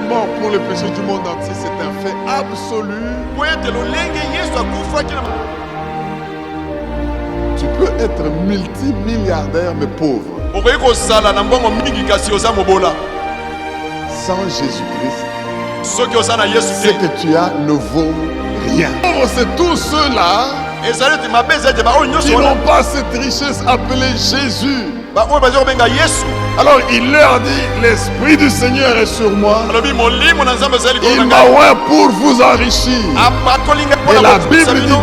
mort pour le péché du monde entier, c'est un fait absolu. Tu peux être multimilliardaire mais pauvre. Sans Jésus-Christ, ce que tu as ne vaut rien. C'est tous ceux-là qui n'ont pas cette richesse appelée Jésus. Alors il leur dit, l'Esprit du Seigneur est sur moi. Il m'a oint pour vous enrichir. Et la Bible dit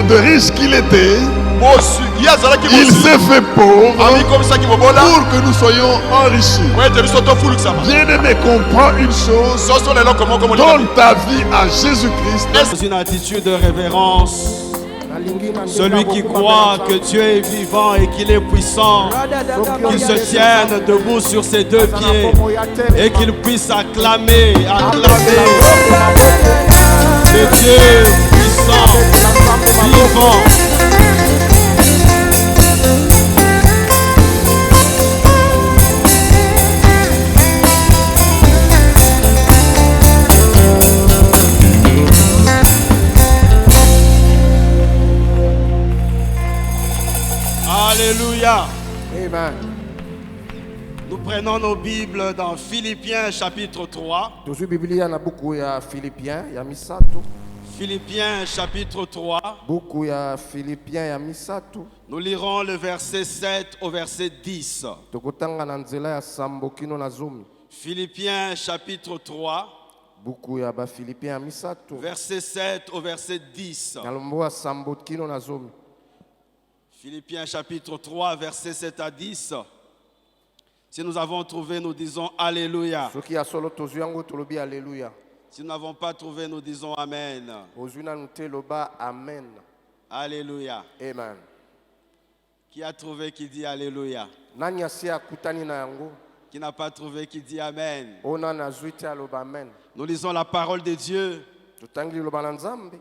de riche qu'il était, il s'est fait pauvre pour que nous soyons enrichis. Bien-aimé, comprends une chose. Donne ta vie à Jésus-Christ. Dans une attitude de révérence. Celui qui croit que Dieu est vivant et qu'il est puissant, qu'il se tienne debout sur ses deux pieds et qu'il puisse acclamer le Dieu puissant, vivant. Alléluia. Amen. Nous prenons nos Bibles dans Philippiens chapitre 3. Philippiens chapitre 3. Nous lirons le verset 7 au verset 10. Philippiens chapitre 3. Verset 7 au verset 10. Philippiens chapitre 3, verset 7 à 10. Si nous avons trouvé, nous disons Alléluia. Si nous n'avons pas trouvé, nous disons Amen. Alléluia. Amen. Qui a trouvé qui dit Alléluia? Qui n'a pas trouvé qui dit Amen? Nous lisons la parole de Dieu.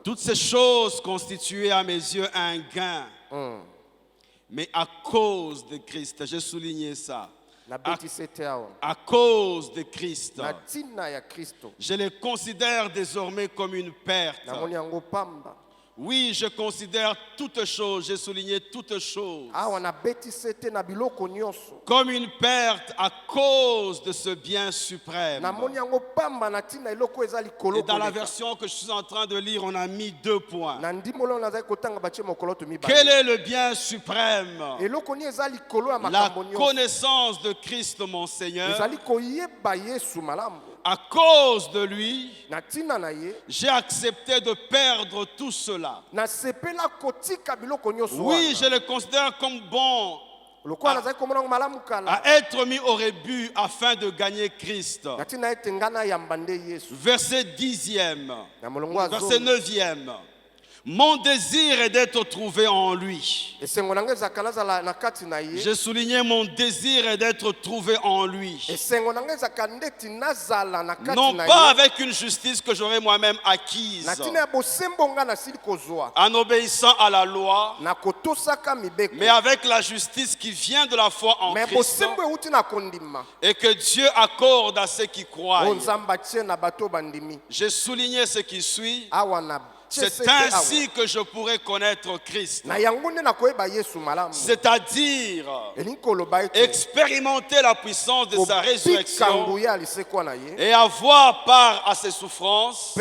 Toutes ces choses constituaient à mes yeux un gain. Mais à cause de Christ, j'ai souligné ça. À cause de Christ, je les considère désormais comme une perte. Oui, je considère toutes choses, j'ai souligné toutes choses, comme une perte à cause de ce bien suprême. Et dans la version que je suis en train de lire, on a mis 2 points. Quel est le bien suprême? La connaissance de Christ mon Seigneur. À cause de lui, j'ai accepté de perdre tout cela. Oui, je le considère comme bon à être mis au rebut afin de gagner Christ. Verset 10e, verset 9e. Mon désir est d'être trouvé en lui. J'ai souligné mon désir est d'être trouvé en lui. Non pas avec une justice que j'aurais moi-même acquise, en obéissant à la loi, mais avec la justice qui vient de la foi en Christ et que Dieu accorde à ceux qui croient. J'ai souligné ce qui suit. C'est ainsi que je pourrais connaître Christ. C'est-à-dire expérimenter la puissance de sa résurrection et avoir part à ses souffrances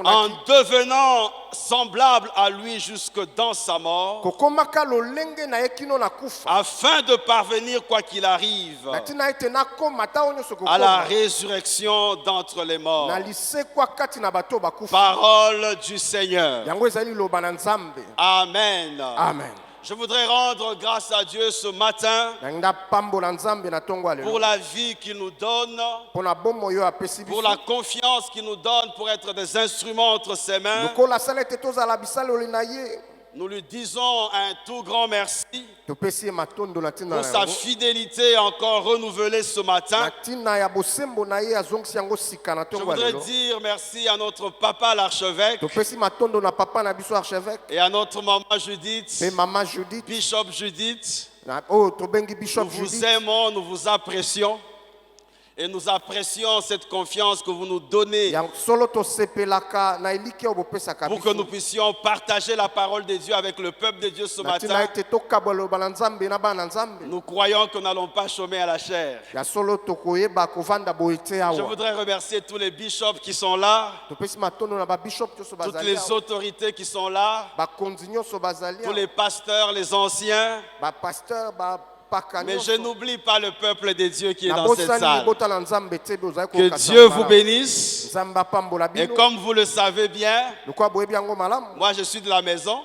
en devenant semblable à lui jusque dans sa mort, afin de parvenir, quoi qu'il arrive, à la résurrection d'entre les morts. Parole du Seigneur. Amen. Amen. Je voudrais rendre grâce à Dieu ce matin pour la vie qu'il nous donne, pour la confiance qu'il nous donne pour être des instruments entre ses mains. Nous lui disons un tout grand merci pour sa fidélité encore renouvelée ce matin. Je voudrais dire merci à notre papa l'archevêque et à notre maman Judith, Bishop Judith. Nous vous aimons, nous vous apprécions. Et nous apprécions cette confiance que vous nous donnez pour que nous puissions partager la parole de Dieu avec le peuple de Dieu ce matin. Nous croyons que nous n'allons pas chômer à la chair. Je voudrais remercier tous les bishops qui sont là, toutes les autorités qui sont là, tous les pasteurs, les anciens. Mais je n'oublie pas le peuple de Dieu qui est dans cette salle. Que Dieu vous bénisse. Et comme vous le savez bien, moi je suis de la maison.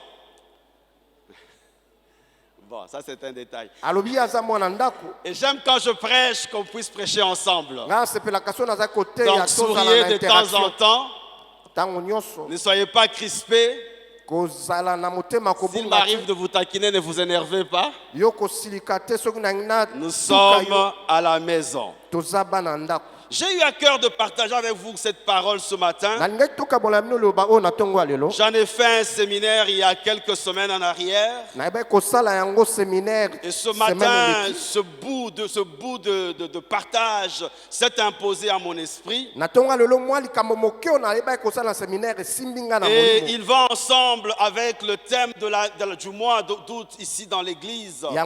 Bon, ça c'est un détail. Et j'aime quand je prêche qu'on puisse prêcher ensemble. Donc souriez de temps en temps. Ne soyez pas crispés. S'il m'arrive de vous taquiner, ne vous énervez pas. Nous sommes à la maison. J'ai eu à cœur de partager avec vous cette parole ce matin. J'en ai fait un séminaire il y a quelques semaines en arrière. Et ce matin, ce bout de partage s'est imposé à mon esprit. Et il va ensemble avec le thème du mois d'août ici dans l'église. Le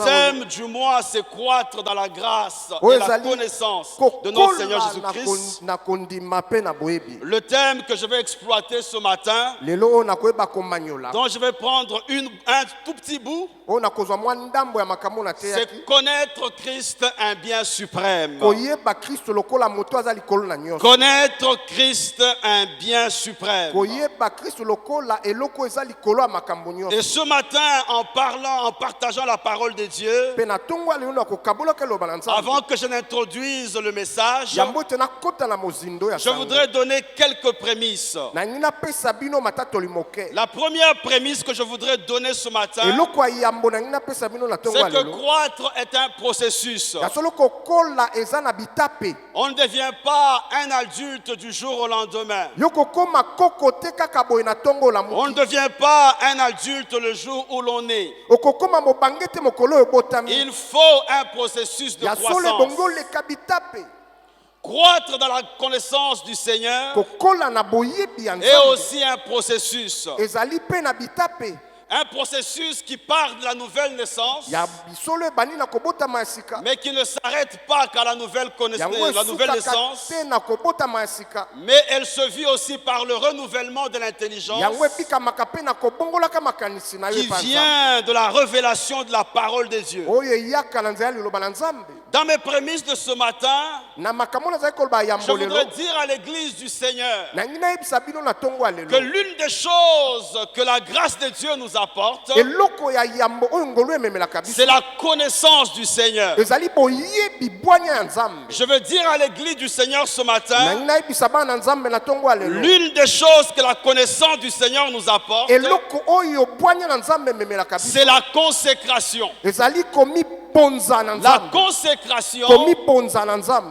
thème du mois, c'est croître dans la grâce et la connaissance de notre Seigneur Jésus-Christ. Le thème que je vais exploiter ce matin, dont je vais prendre un tout petit bout, c'est connaître Christ un bien suprême. Connaître Christ un bien suprême. Et ce matin, en partageant la parole de Dieu, avant que je n'introduise le message, je voudrais donner quelques prémices. La première prémisse que je voudrais donner ce matin, c'est que croître est un processus. On ne devient pas un adulte du jour au lendemain. On ne devient pas un adulte le jour où l'on est. Il faut un processus de croissance. Croître dans la connaissance du Seigneur est aussi un processus. Un processus qui part de la nouvelle naissance, mais qui ne s'arrête pas qu'à la nouvelle naissance, mais elle se vit aussi par le renouvellement de l'intelligence qui vient de la révélation de la parole de Dieu. Dans mes prémices de ce matin, je voudrais dire à l'église du Seigneur que l'une des choses que la grâce de Dieu nous apporte, c'est la connaissance du Seigneur. Je veux dire à l'église du Seigneur ce matin, l'une des choses que la connaissance du Seigneur nous apporte, c'est la consécration. La consécration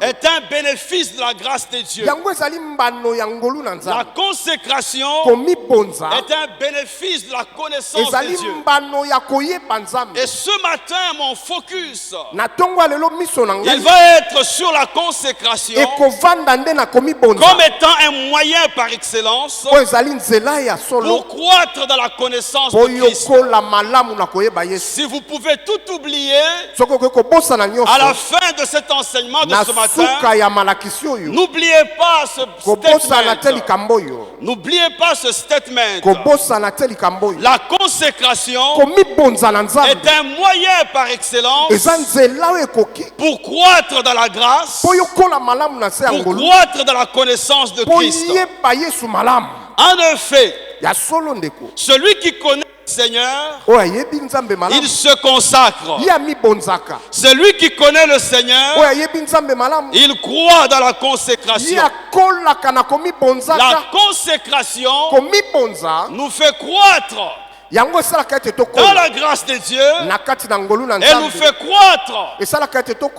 est un bénéfice de la grâce de Dieu. La consécration est un bénéfice de la connaissance de Dieu. Et ce matin, mon focus, il va être sur la consécration comme étant un moyen par excellence pour croître dans la connaissance de Christ. Si vous pouvez tout oublier, à la fin de cet enseignement de ce matin, n'oubliez pas ce statement. N'oubliez pas ce statement. La consécration est un moyen par excellence pour croître dans la grâce, pour croître dans la connaissance de Christ. En effet, celui qui connaît le Seigneur, il se consacre. Celui qui connaît le Seigneur, il croit dans la consécration. La consécration nous fait croître dans la grâce de Dieu, elle nous fait croître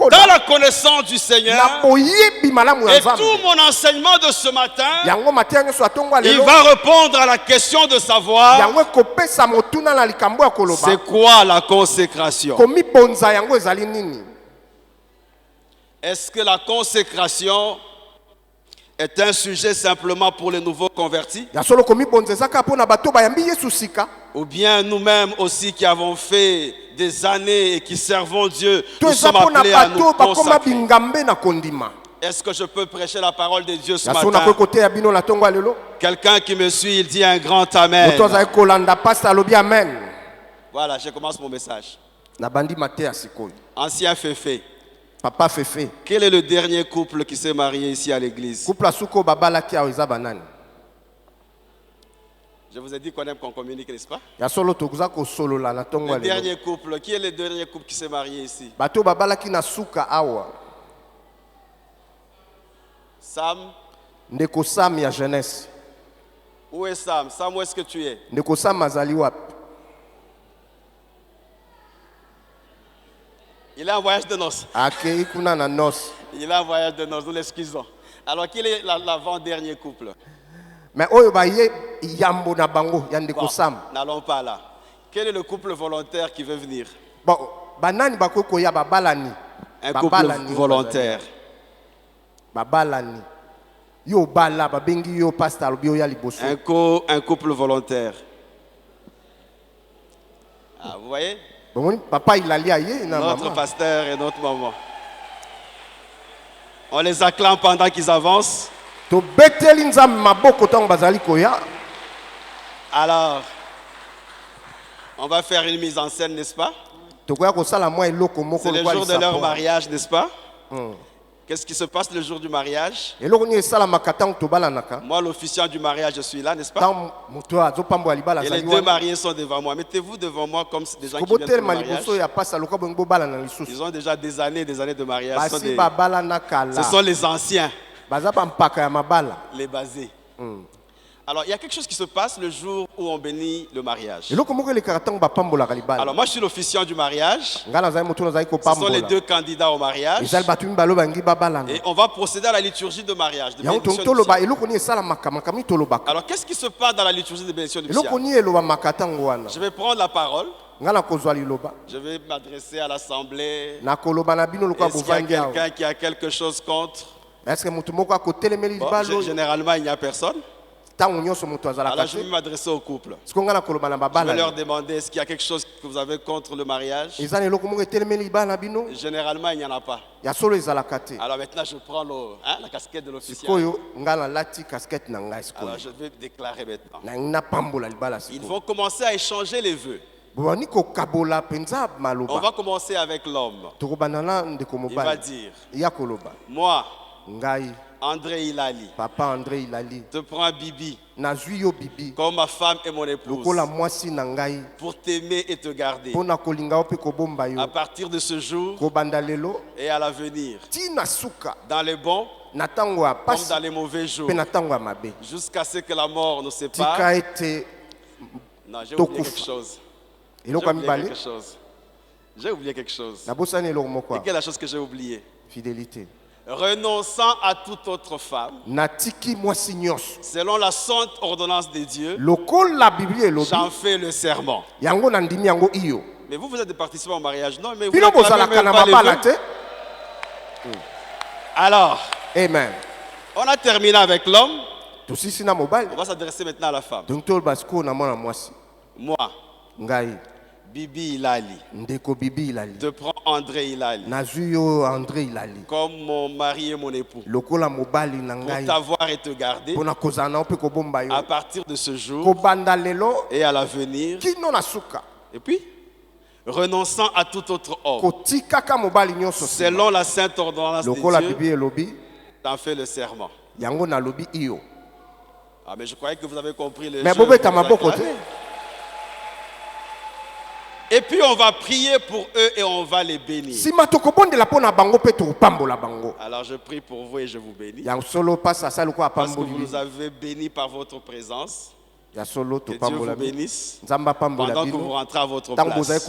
dans la connaissance du Seigneur. Et tout mon enseignement de ce matin, il va répondre à la question de savoir c'est quoi la consécration. Est-ce que la consécration est un sujet simplement pour les nouveaux convertis? Ou bien nous-mêmes aussi qui avons fait des années et qui servons Dieu, nous sommes appelés à nous consacrer. Est-ce que je peux prêcher la parole de Dieu ce matin? Quelqu'un qui me suit, il dit un grand Amen. Voilà, je commence mon message. Ancien Féfé. Papa Féfé. Quel est le dernier couple qui s'est marié ici à l'église? Je vous ai dit qu'on aime qu'on communique, n'est-ce pas? Le dernier couple, qui est le dernier couple qui s'est marié ici? Sam. Ndeko Sam ya jeunesse. Où est Sam? Sam, où est-ce que tu es? Ndeko Sam azali wapi? Il est en voyage de noces. Il est en voyage de noces, nous l'excusons. Alors, quel est l'avant-dernier couple? Mais oyo baye yambo na bango ya Ndeko Sam. N'allons pas là. Quel est le couple volontaire qui veut venir? Bon, banani bakoko ya babalani. Un couple volontaire. Babalani. Yo bala babengi yo pasteur bio ya liboso. Un couple volontaire. Ah, vous voyez? Papa il a lié notre pasteur et notre maman. On les acclame pendant qu'ils avancent. Alors, on va faire une mise en scène, n'est-ce pas? C'est le jour de leur mariage, n'est-ce pas? Qu'est-ce qui se passe le jour du mariage? Moi, l'officiant du mariage, je suis là, n'est-ce pas? Et les deux mariés sont devant moi. Mettez-vous devant moi comme des gens qui viennent pour le mariage. Ils ont déjà des années de mariage. Ce sont les anciens. Les basés. Alors, il y a quelque chose qui se passe le jour où on bénit le mariage. Alors, moi, je suis l'officiant du mariage. Ce sont les deux candidats au mariage. Et on va procéder à la liturgie de mariage. Alors, qu'est-ce qui se passe dans la liturgie de bénédiction nuptiale? Je vais prendre la parole. Je vais m'adresser à l'assemblée. Est-ce qu'il y a quelqu'un qui a quelque chose contre? Bon, généralement, il n'y a personne. Alors je vais m'adresser au couple. Je vais leur demander est-ce qu'il y a quelque chose que vous avez contre le mariage. Généralement il n'y en a pas. Alors maintenant je prends la casquette de l'officiel. Alors je vais déclarer maintenant. Ils vont commencer à échanger les vœux. On va commencer avec l'homme. Il va dire moi, André Hilali, Papa André Hilali, te prends Bibi, Bibi comme ma femme et mon épouse, pour t'aimer et te garder à partir de ce jour et à l'avenir, dans les bons comme dans les mauvais jours, jusqu'à ce que la mort nous sépare. Non, j'ai oublié quelque chose. J'ai oublié quelque chose. Et quelle est la chose que j'ai oubliée? Fidélité. Renonçant à toute autre femme, selon la sainte ordonnance de Dieu, j'en fais le serment. Mais vous êtes des participants au mariage, non? Mais vous n'avez même pas les vœux. Alors, amen. On a terminé avec l'homme. On va s'adresser maintenant à la femme. Moi, Bibi Hilali, te prends André Hilali, comme mon mari et mon époux, pour t'avoir et te garder à partir de ce jour et à l'avenir. Et puis, renonçant à tout autre homme, selon la sainte ordonnance de Dieu, t'en fais le serment. Ah, mais je croyais que vous avez compris le jeu. Et puis on va prier pour eux et on va les bénir. Alors je prie pour vous et je vous bénis. Parce que vous nous avez bénis par votre présence. Que Dieu vous bénisse pendant que vous rentrez à votre place.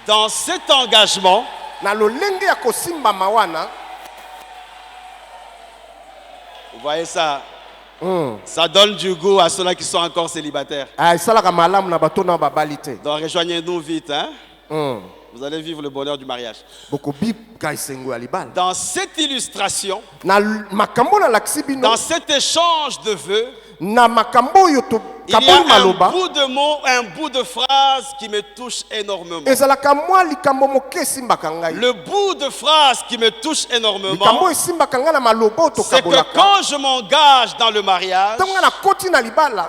Dans cet engagement, vous voyez ça? Ça donne du goût à ceux-là qui sont encore célibataires. Donc rejoignez-nous vite. Hein? Vous allez vivre le bonheur du mariage. Dans cette illustration, dans cet échange de vœux, il y a un bout de phrase qui me touche énormément. Le bout de phrase qui me touche énormément, c'est que quand je m'engage dans le mariage,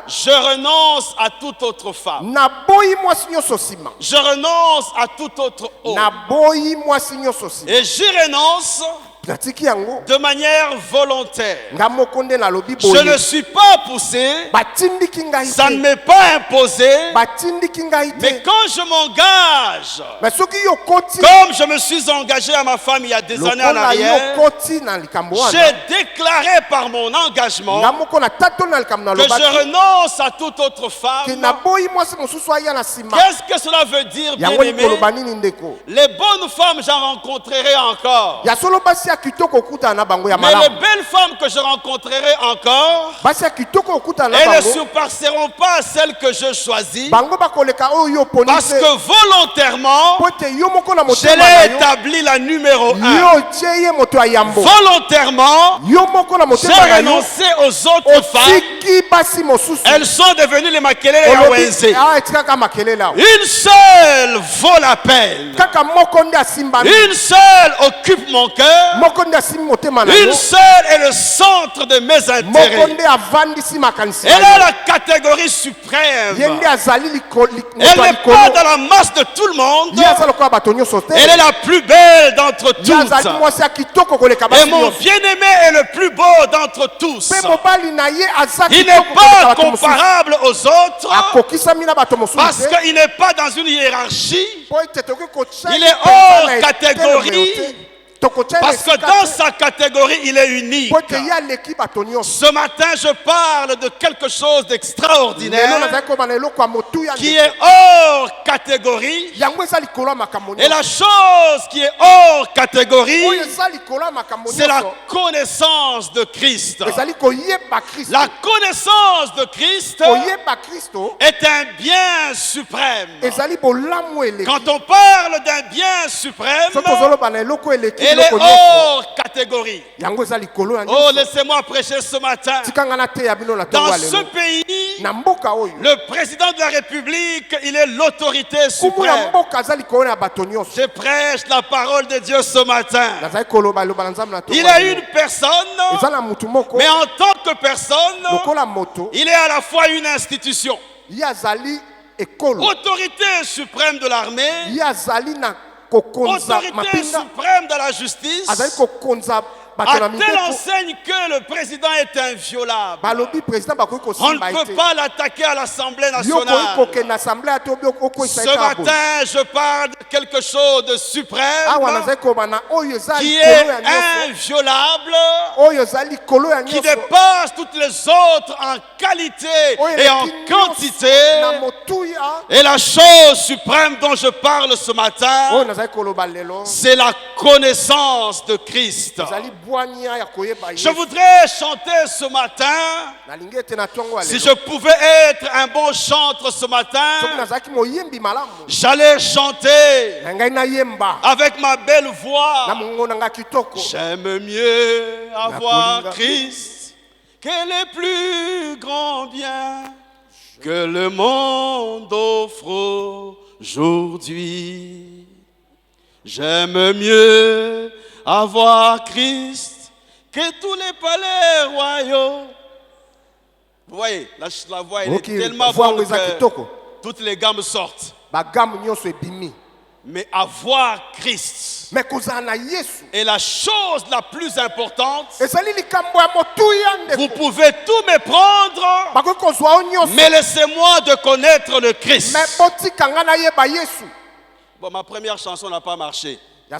je renonce à toute autre femme. Je renonce à tout autre homme. Et j'y renonce de manière volontaire. Je ne suis pas poussé, ça ne m'est pas imposé, mais quand je m'engage, comme je me suis engagé à ma femme il y a des années en arrière, j'ai déclaré par mon engagement que je renonce à toute autre femme. Qu'est-ce que cela veut dire, bien-aimé? Les bonnes femmes, j'en rencontrerai encore. Mais les belles femmes que je rencontrerai encore, elles ne surpasseront pas celles que je choisis, parce que volontairement, je l'ai établi la numéro 1. Volontairement, j'ai renoncé aux autres femmes. Elles sont devenues les Makelele et Wenze. Une seule vaut la peine. Une seule occupe mon cœur. Une seule est le centre de mes intérêts. Elle est la catégorie suprême. Elle n'est pas dans la masse de tout le monde. Elle est la plus belle d'entre toutes. Et mon bien-aimé est le plus beau d'entre tous. Il n'est pas comparable aux autres parce qu'il n'est pas dans une hiérarchie. Il est hors catégorie. Parce que dans sa catégorie, il est unique. Ce matin, je parle de quelque chose d'extraordinaire qui est hors catégorie. Et la chose qui est hors catégorie, c'est la connaissance de Christ. La connaissance de Christ est un bien suprême. Quand on parle d'un bien suprême, elle est hors catégorie. Oh, laissez-moi prêcher ce matin. Dans ce pays, le président de la République, il est l'autorité suprême. Je prêche la parole de Dieu ce matin. Il a une personne, mais en tant que personne, il est à la fois une institution. Autorité suprême de l'armée, autorité suprême de la justice, à telle enseigne que le président est inviolable. On ne peut pas l'attaquer à l'Assemblée nationale. Ce matin, je parle de quelque chose de suprême qui est inviolable, qui dépasse toutes les autres en qualité et en quantité. Et la chose suprême dont je parle ce matin, c'est la connaissance de Christ. Je voudrais chanter ce matin. Si je pouvais être un bon chanteur ce matin, j'allais chanter avec ma belle voix. J'aime mieux avoir Christ que les plus grands biens que le monde offre aujourd'hui. J'aime mieux avoir Christ que tous les palais royaux. Vous voyez, la voix elle est tellement bonne que toutes les gammes sortent. Mais avoir Christ est la chose la plus importante. Vous pouvez tout me prendre, mais laissez-moi de connaître le Christ. Bon, ma première chanson n'a pas marché. La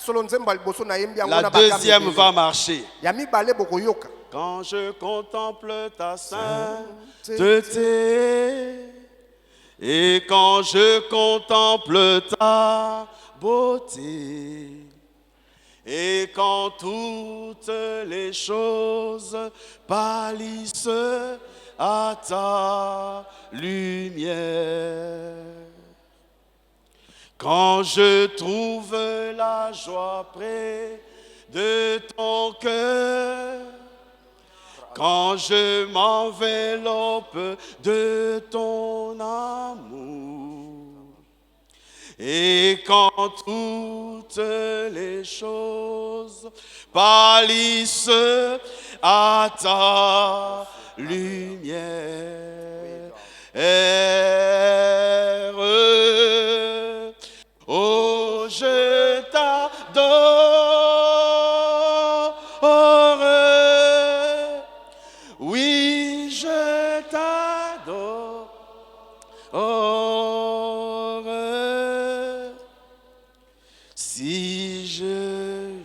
deuxième va marcher. Quand je contemple ta sainteté et quand je contemple ta beauté et quand toutes les choses pâlissent à ta lumière. Quand je trouve la joie près de ton cœur, quand je m'enveloppe de ton amour, et quand toutes les choses pâlissent à ta lumière, oh, je t'adore, oui, je t'adore, si je...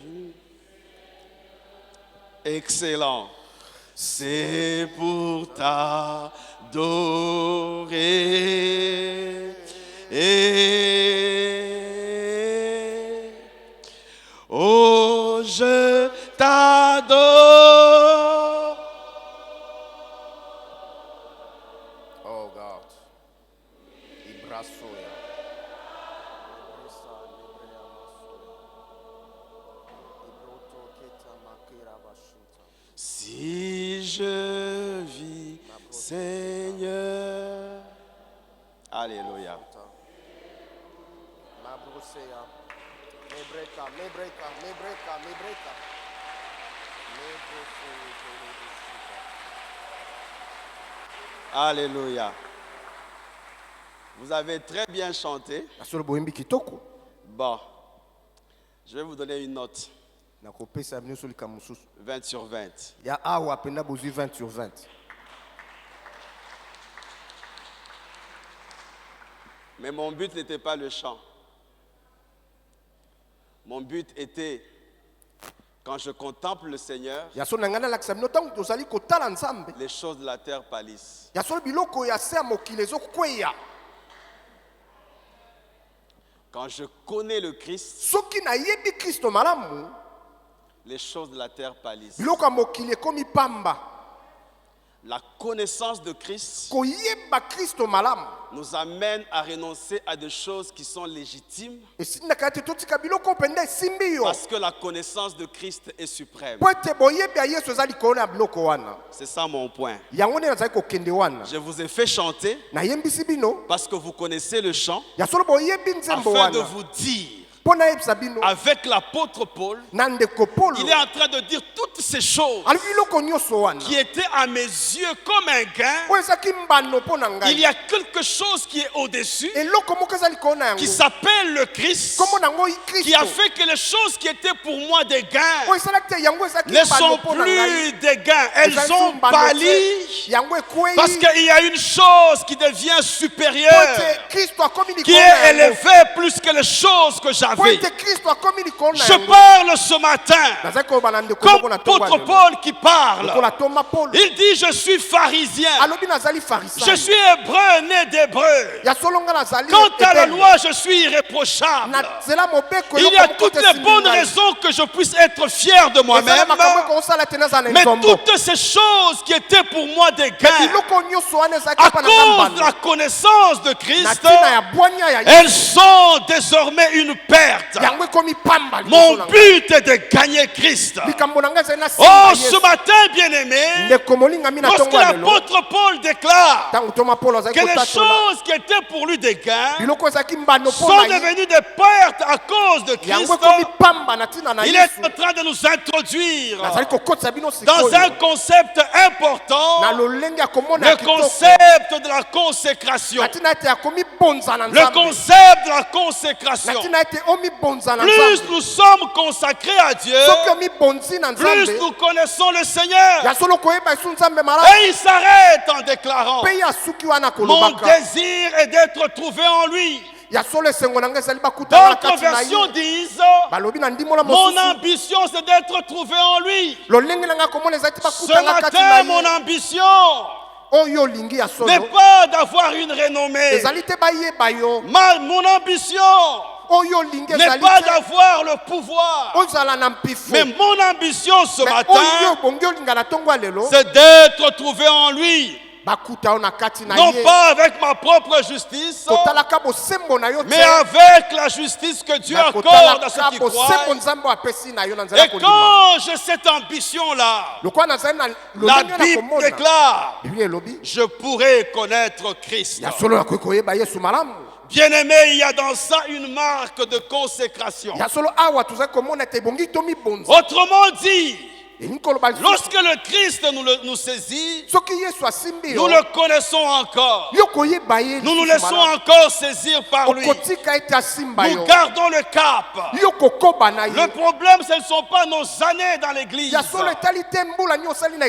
Excellent. C'est pour t'adorer. Oh, je t'adore. Oh God. Si je vis, Seigneur. Alléluia. Alléluia. Vous avez très bien chanté. Bon, je vais vous donner une note. 20 sur 20. Il y a 20 sur 20. Mais mon but n'était pas le chant. Mon but était, quand je contemple le Seigneur, les choses de la terre pâlissent. Quand je connais le Christ, les choses de la terre pâlissent. La connaissance de Christ nous amène à renoncer à des choses qui sont légitimes parce que la connaissance de Christ est suprême. C'est ça mon point. Je vous ai fait chanter parce que vous connaissez le chant afin de vous dire, avec l'apôtre Paul, il est en train de dire toutes ces choses qui étaient à mes yeux comme un gain. Il y a quelque chose qui est au-dessus, qui s'appelle le Christ, qui a fait que les choses qui étaient pour moi des gains ne sont plus des gains. Elles ont pâli parce qu'il y a une chose qui devient supérieure, qui est élevée plus que les choses que j'avais. Je parle ce matin comme l'apôtre Paul qui parle. Il dit, je suis pharisien, je suis hébreu né d'hébreu. Quant à la loi, je suis irréprochable. Il y a toutes les bonnes raisons que je puisse être fier de moi-même. Mais toutes ces choses qui étaient pour moi des gains, à cause de la connaissance de Christ, elles sont désormais une perte. Mon but est de gagner Christ. Oh, ce matin, bien-aimé, lorsque l'apôtre Paul décllare que les choses qui étaient pour lui des gains sont devenues des pertes à cause de Christ, il est en train de nous introduire dans un concept important, le concept de la consécration. Le concept de la consécration. Plus nous sommes consacrés à Dieu, plus nous connaissons le Seigneur. Et il s'arrête en déclarant, mon désir est d'être trouvé en lui. D'autres versions disent, mon ambition c'est d'être trouvé en lui. Ce matin, mon ambition n'est pas d'avoir une renommée. Mon ambition n'est pas d'avoir le pouvoir. Mais mon ambition ce matin, c'est d'être trouvé en lui. non pas avec ma propre justice, mais avec la justice que Dieu accorde à ceux qui croient. Et quand j'ai cette ambition-là, la Bible déclare, je pourrai connaître Christ. Bien-aimé, il y a dans ça une marque de consécration. Autrement dit, lorsque le Christ nous saisit, nous le connaissons encore. Nous nous laissons encore saisir par lui. Nous gardons le cap. Le problème, ce ne sont pas nos années dans l'église.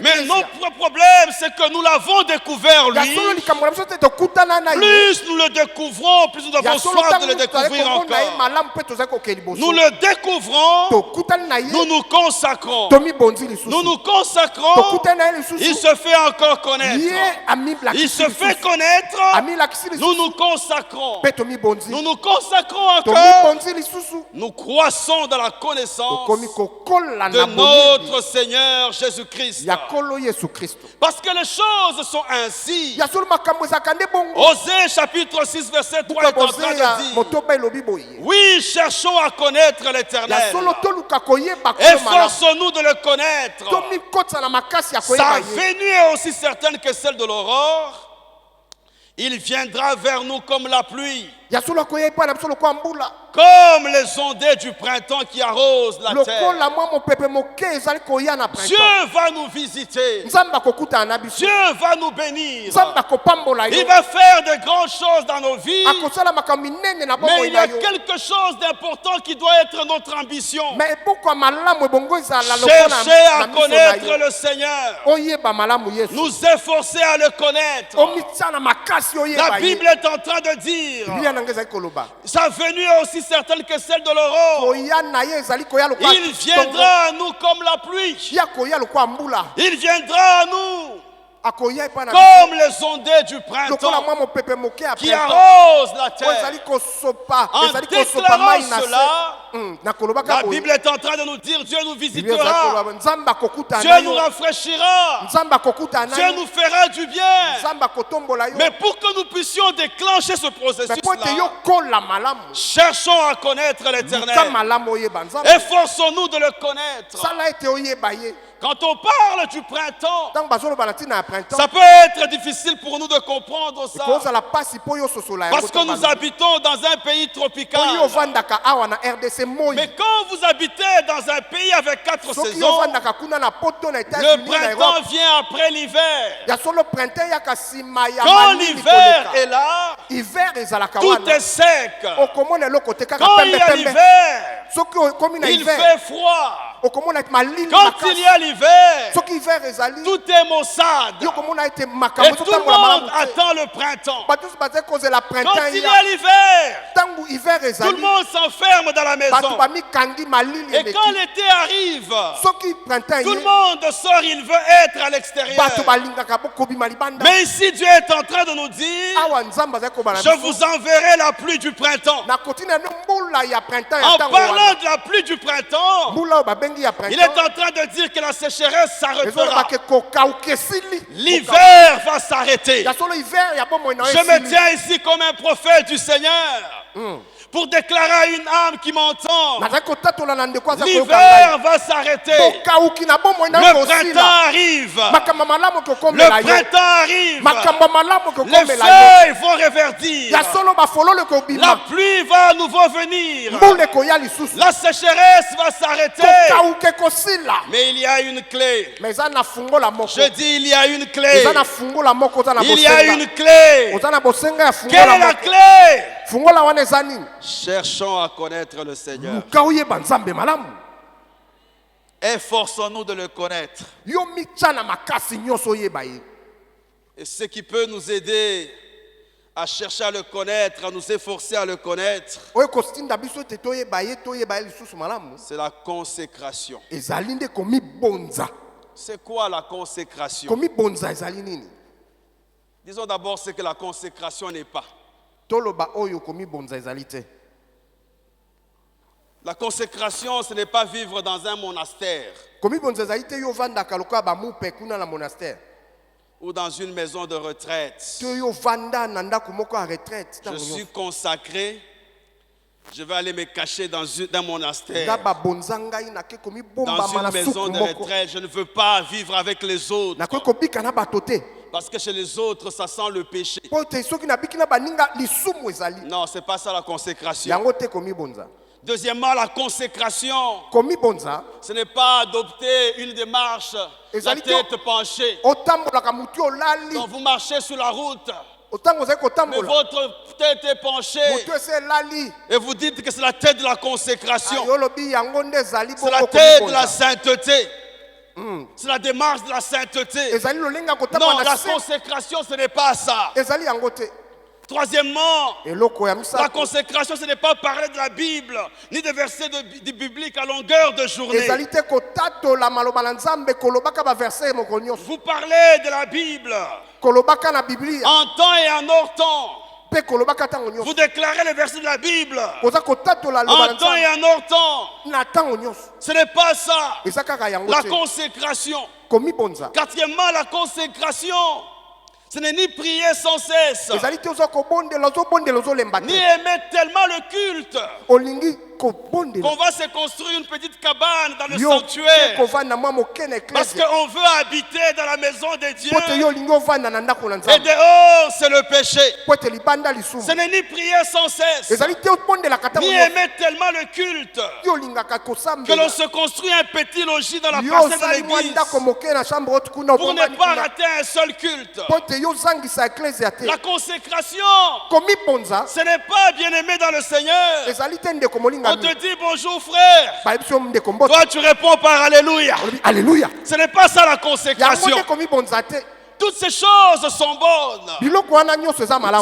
Mais notre problème, c'est que nous l'avons découvert lui. Plus nous le découvrons, plus nous avons soif de le découvrir encore. Nous le découvrons, nous nous consacrons. Nous nous consacrons, il se fait encore connaître. Il se fait connaître, nous nous consacrons. Nous nous consacrons encore. Nous croissons dans la connaissance de notre Seigneur Jésus-Christ. Parce que les choses sont ainsi. Osée chapitre 6 verset 3 est en train de dire: oui, cherchons à connaître l'Éternel. Efforçons-nous de le connaître. Sa venue est aussi certaine que celle de l'aurore. Il viendra vers nous comme la pluie, comme les ondées du printemps qui arrosent la terre. Dieu va nous visiter. Dieu va nous bénir. Il va faire de grandes choses dans nos vies. Mais il y a quelque chose d'important qui doit être notre ambition. Chercher à connaître le Seigneur. Nous efforcer à le connaître. La Bible est en train de dire: sa venue est aussi certaine que celle de l'aurore. Il viendra à nous comme la pluie. Il viendra à nous comme les ondées du printemps qui arrosent la terre. En déclarant cela, la Bible est en train de nous dire: Dieu nous visitera, Dieu nous rafraîchira, Dieu nous fera du bien. Mais pour que nous puissions déclencher ce processus-là, cherchons à connaître l'Éternel. Efforçons-nous de le connaître. Quand on parle du printemps, ça peut être difficile pour nous de comprendre ça. Parce que nous habitons dans un pays tropical. Mais quand vous habitez dans un pays avec 4 saisons, le printemps vient après l'hiver. Quand l'hiver est là, tout est sec. Quand il y a l'hiver, il fait froid. Quand il y a l'hiver, tout est maussade. Et tout le monde attend le printemps. Quand il y a l'hiver, tout le monde s'enferme dans la maison. Et quand l'été arrive, tout le monde sort, il veut être à l'extérieur. Mais ici, Dieu est en train de nous dire: je vous enverrai la pluie du printemps. En parlant de la pluie du printemps, il est en train de dire que la sécheresse s'arrêtera. L'hiver va s'arrêter. Je me tiens ici comme un prophète du Seigneur pour déclarer à une âme qui m'entend: l'hiver va s'arrêter. Le printemps arrive. Le printemps arrive. Les feuilles vont reverdir. La pluie va à nouveau venir. La sécheresse va s'arrêter. Mais il y a une clé. Je dis, il y a une clé. Il y a une clé. Quelle est la clé? Cherchons à connaître le Seigneur. Efforçons-nous de le connaître. Et ce qui peut nous aider à chercher à le connaître, à nous efforcer à le connaître, c'est la consécration. C'est quoi la consécration? Disons d'abord ce que la consécration n'est pas. La consécration, ce n'est pas vivre dans un monastère. ou dans une maison de retraite. Je suis consacré. Je vais aller me cacher dans un monastère, dans une maison de retraite. Je ne veux pas vivre avec les autres. Parce que chez les autres, ça sent le péché. Non, ce n'est pas ça la consécration. Deuxièmement, la consécration, ce n'est pas adopter une démarche, la tête penchée. Donc vous marchez sur la route, mais votre tête est penchée et vous dites que c'est la tête de la consécration. C'est la tête de la sainteté. C'est la démarche de la sainteté. Non, la consécration, ce n'est pas ça. Troisièmement, la consécration, ce n'est pas parler de la Bible, ni des versets bibliques à longueur de journée. Vous parlez de la Bible en temps et en hors temps. Vous déclarez les versets de la Bible en temps et en hors temps. Ce n'est pas ça. La consécration. Quatrièmement, la consécration, ce n'est ni prier sans cesse, ni aimer tellement le culte qu'on va se construire une petite cabane dans le sanctuaire parce qu'on veut habiter dans la maison de Dieu et dehors c'est le péché. Ce n'est ni prier sans cesse, ni aimer tellement le culte que l'on se construit un petit logis dans la parcelle de l'église pour ne pas rater un seul culte. La consécration, ce n'est pas bien aimé dans le Seigneur. On te dit bonjour frère. Toi tu réponds par Alléluia. Alléluia. Ce n'est pas ça la consécration. Toutes ces choses sont bonnes. Ce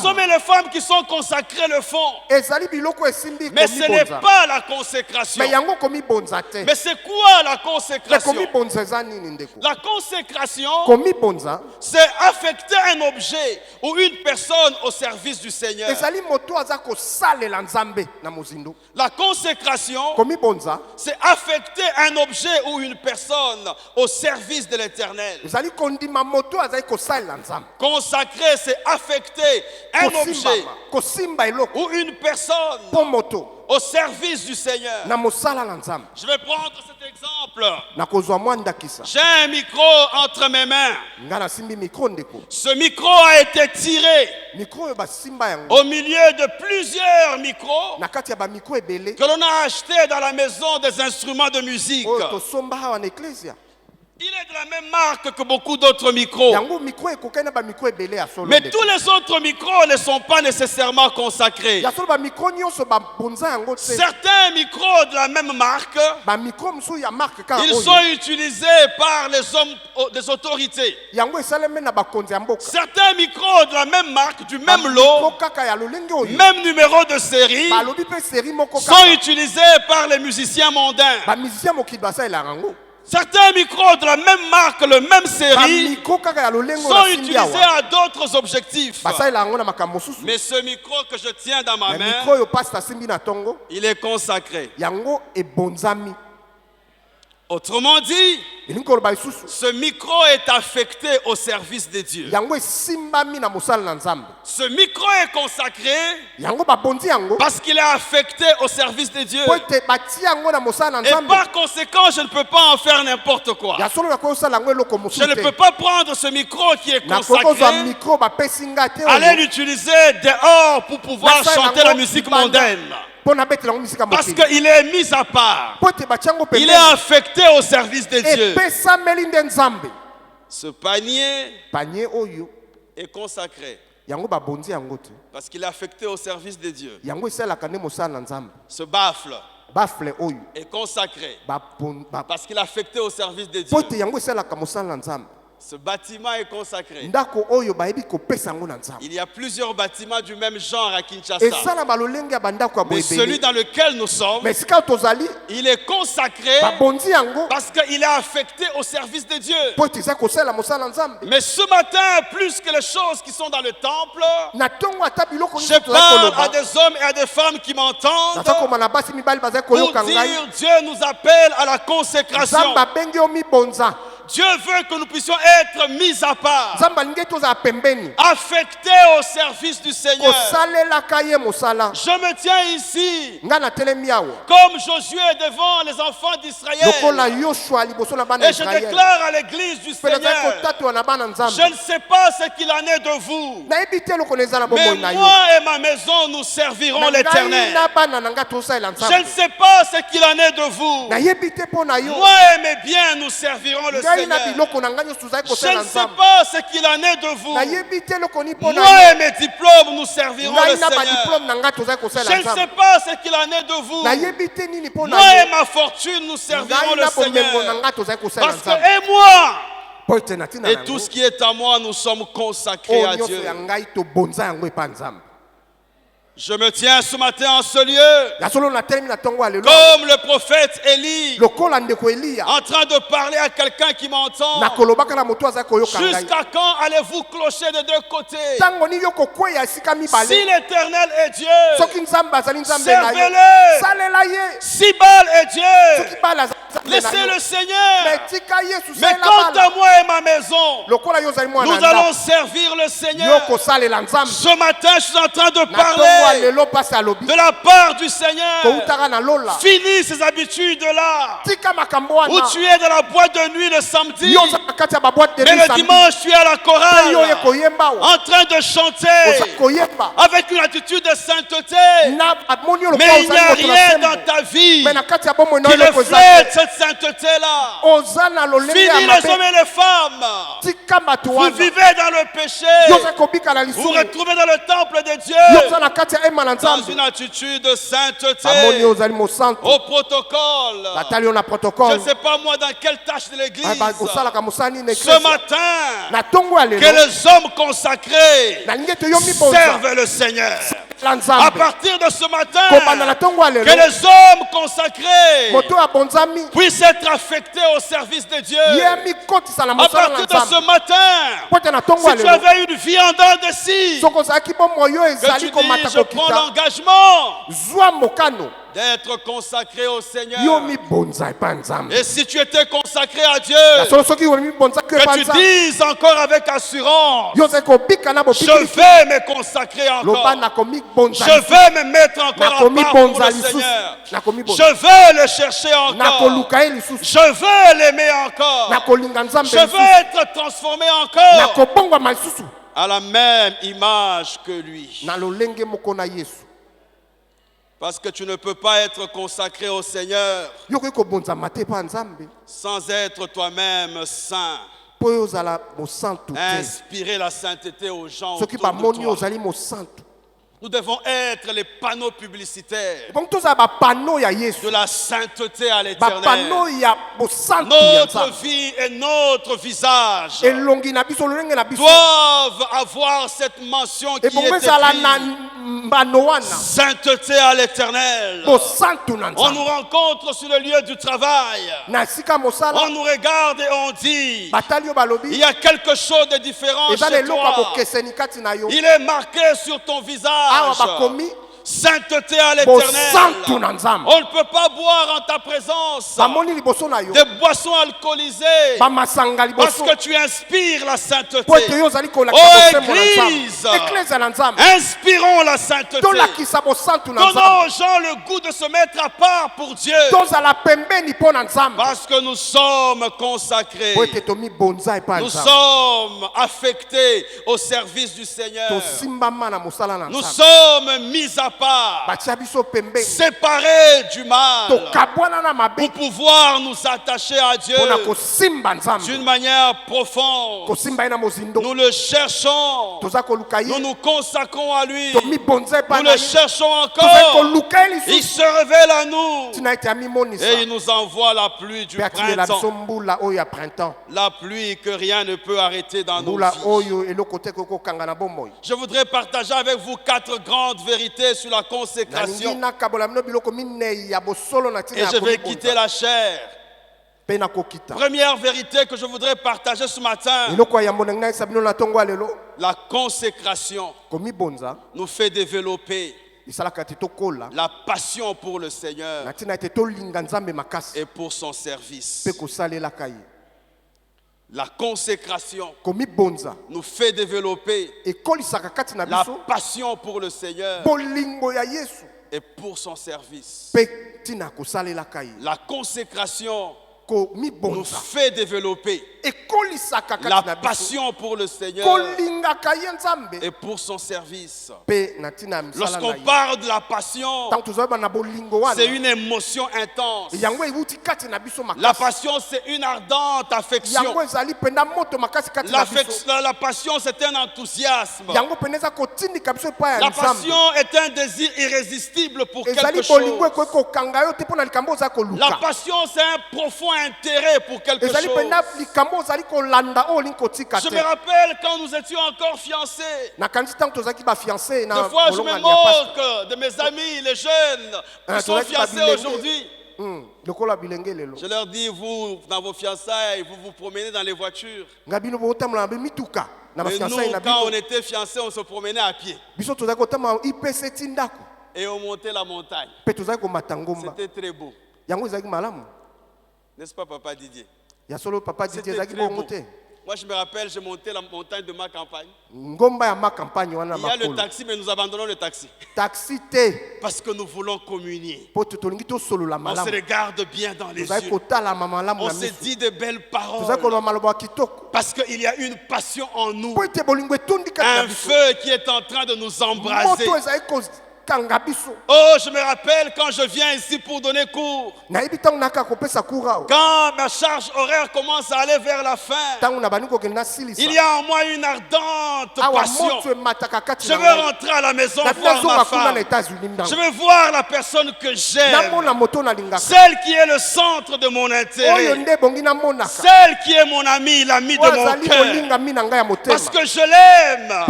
sont les femmes qui sont consacrées le font. Mais ce n'est pas la consécration. Mais c'est quoi la consécration? La consécration, c'est affecter un objet ou une personne au service du Seigneur. La consécration, c'est affecter un objet ou une personne au service de l'Éternel. Consacrer, c'est affecter un objet ou une personne au service du Seigneur. Je vais prendre cet exemple. J'ai un micro entre mes mains. Ce micro a été tiré au milieu de plusieurs micros que l'on a achetés dans la maison des instruments de musique. Il est de la même marque que beaucoup d'autres micros. Mais tous les autres micros ne sont pas nécessairement consacrés. Certains micros de la même marque, ils sont utilisés par les hommes des autorités. Certains micros de la même marque, du même lot, même numéro de série, sont utilisés par les musiciens mondains. Certains micros de la même marque, le même série, sont utilisés à d'autres objectifs. Mais ce micro que je tiens dans ma main, il est consacré. Autrement dit, ce micro est affecté au service de Dieu. Ce micro est consacré parce qu'il est affecté au service de Dieu. Et par conséquent, je ne peux pas en faire n'importe quoi. Je ne peux pas prendre ce micro qui est consacré, aller l'utiliser dehors pour pouvoir chanter la musique mondaine. Parce qu'il est mis à part. Il est affecté au service de Dieu. Ce panier est consacré parce qu'il est affecté au service de Dieu. Ce baffle est consacré parce qu'il est affecté au service de Dieu. Ce bâtiment est consacré. Il y a plusieurs bâtiments du même genre à Kinshasa. Mais celui dans lequel nous sommes, il est consacré parce qu'il est affecté au service de Dieu. Mais ce matin, plus que les choses qui sont dans le temple, je parle à des hommes et à des femmes qui m'entendent pour dire Dieu nous appelle à la consécration. Dieu veut que nous puissions être mis à part, affectés au service du Seigneur. Je me tiens ici comme Josué devant les enfants d'Israël, et je déclare à l'église du Seigneur, je ne sais pas ce qu'il en est de vous, mais moi et ma maison nous servirons l'Éternel. Je ne sais pas ce qu'il en est de vous, moi et mes biens nous servirons le Seigneur. Je ne sais pas ce qu'il en est de vous, moi et mes diplômes nous servirons le Seigneur. Je ne sais pas ce qu'il en est de vous, moi et ma fortune nous servirons le Seigneur. Parce que et moi et tout ce qui est à moi, nous sommes consacrés à Dieu. Je me tiens ce matin en ce lieu, comme le prophète Élie, en train de parler à quelqu'un qui m'entend. Jusqu'à quand allez-vous clocher des deux côtés? Si l'Éternel est Dieu, servez-le. Si Baal est Dieu, laissez le Seigneur. Mais quant à moi et ma maison, nous allons servir le Seigneur. Ce matin, je suis en train de parler de la part du Seigneur. Finis ces habitudes-là, où tu es dans la boîte de nuit le samedi, mais le dimanche tu es à la chorale, en train de chanter avec une attitude de sainteté, mais il n'y a rien dans ta vie qui reflète cette sainteté-là. Finis les hommes et les femmes. Vous vivez dans le péché, vous vous retrouvez dans le temple de Dieu, dans une attitude de sainteté, au protocole. Je ne sais pas moi dans quelle tâche de l'église. Ce matin, que les hommes consacrés servent le Seigneur. À partir de ce matin, que les hommes consacrés puissent être affectés au service de Dieu. À partir de ce matin, si tu avais une vie en dents de scie, que tu dis, je prends l'engagement d'être consacré au Seigneur. Et si tu étais consacré à Dieu, que tu dises encore avec assurance, je vais me consacrer encore, je vais me mettre encore à part pour le Seigneur, je veux le chercher encore, je veux l'aimer encore, je veux être transformé encore à la même image que lui. Parce que tu ne peux pas être consacré au Seigneur sans être toi-même saint. Inspirer la sainteté aux gens autour de toi. Nous devons être les panneaux publicitaires de la sainteté à l'Éternel. Notre vie et notre visage doivent avoir cette mention qui est écrite: sainteté à l'Éternel. On nous rencontre sur le lieu du travail, on nous regarde et on dit, il y a quelque chose de différent chez toi. Il est marqué sur ton visage: sainteté à l'Éternel. On ne peut pas boire en ta présence des boissons alcoolisées, parce que tu inspires la sainteté. Oh Église, inspirons la sainteté. Donnons aux gens le goût de se mettre à part pour Dieu, parce que nous sommes consacrés, nous sommes affectés au service du Seigneur. Nous sommes mis à part, séparés du mal, pour pouvoir nous attacher à Dieu d'une manière profonde. Nous le cherchons, nous nous consacrons à lui, nous le cherchons encore. Il se révèle à nous et il nous envoie la pluie du printemps, la pluie que rien ne peut arrêter dans nos vies. Je voudrais partager avec vous 4 grandes vérités sur la consécration, et je vais quitter la chair. Première vérité que je voudrais partager ce matin: la consécration nous fait développer la passion pour le Seigneur et pour son service. La consécration nous fait développer la passion pour le Seigneur et pour son service. La consécration nous fait développer la passion pour le Seigneur et pour son service. Lorsqu'on parle de la passion, c'est une émotion intense. La passion, c'est une ardente affection. La passion, c'est un enthousiasme. La passion est un désir irrésistible pour quelque chose. La passion, c'est un profond intérêt pour quelque chose. Je me rappelle quand nous étions encore fiancés. Des fois, je me moque de mes amis, les jeunes qui sont fiancés aujourd'hui. Je leur dis, vous, dans vos fiançailles, vous vous promenez dans les voitures. Mais nous, quand on était fiancés, on se promenait à pied. Et on montait la montagne. C'était très beau. N'est-ce pas, Papa Didier? C'était très beau. Moi, je me rappelle, j'ai monté la montagne de ma campagne. Il y a le taxi, mais nous abandonnons le taxi. Parce que nous voulons communier. On se regarde bien dans les yeux. On se dit de belles paroles. Parce qu'il y a une passion en nous. Un feu qui est en train de nous embraser. Oh, je me rappelle quand je viens ici pour donner cours. Quand ma charge horaire commence à aller vers la fin, il y a en moi une ardente passion. Je veux rentrer à la maison voir ma femme. Je veux voir la personne que j'aime. Celle qui est le centre de mon intérêt. Celle qui est mon ami, l'ami de mon cœur. Parce que je l'aime.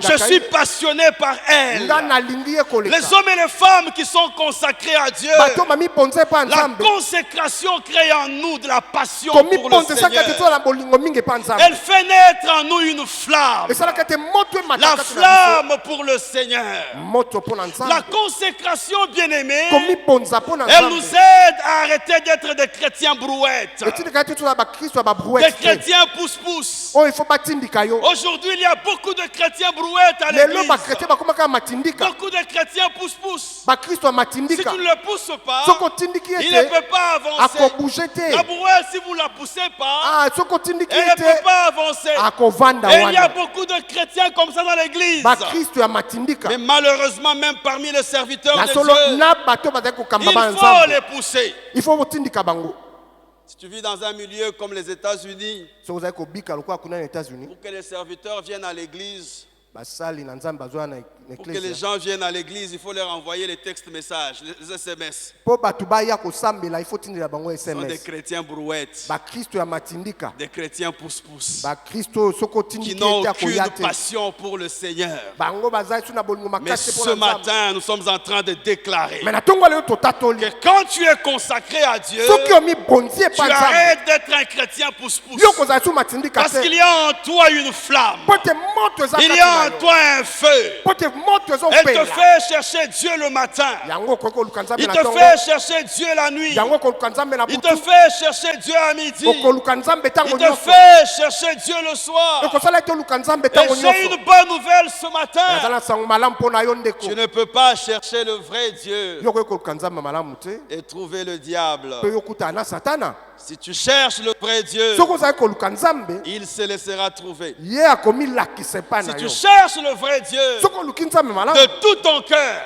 Je suis passionné par elle. Les hommes et les femmes qui sont consacrés à Dieu, la consécration crée en nous de la passion pour le Seigneur. Elle fait naître en nous une flamme. La flamme pour le Seigneur. La consécration, bien-aimée, elle nous aide à arrêter d'être des chrétiens brouettes. Des chrétiens pousse-pousse. Aujourd'hui, il y a beaucoup de chrétiens brouettes à l'église. Beaucoup de chrétiens pousse-pousse. Si tu ne le pousses pas, il ne peut pas avancer. La brouette, si vous ne la poussez pas, elle ne peut pas avancer. Et il y a beaucoup de chrétiens comme ça dans l'église. Mais malheureusement, même parmi les serviteurs de Dieu, il faut les pousser. Si tu vis dans un milieu comme les États-Unis, pour que les serviteurs viennent à l'église, pour que les gens viennent à l'église, il faut leur envoyer les textes messages, les SMS. Ce sont des chrétiens brouettes, des chrétiens pousse-pousse, qui n'ont aucune passion pour le Seigneur. Mais ce matin, nous sommes en train de déclarer que quand tu es consacré à Dieu, tu arrêtes d'être un chrétien pousse-pousse. Parce qu'il y a en toi une flamme. Il y a en toi un feu. Elle te fait chercher Dieu le matin. Il te fait chercher Dieu la nuit. Il te fait chercher Dieu à midi. Il te fait chercher Dieu le soir. Et j'ai une bonne nouvelle ce matin. Tu ne peux pas chercher le vrai Dieu et trouver le diable. Si tu cherches le vrai Dieu, il se laissera trouver. Si tu cherches le vrai Dieu de tout ton cœur,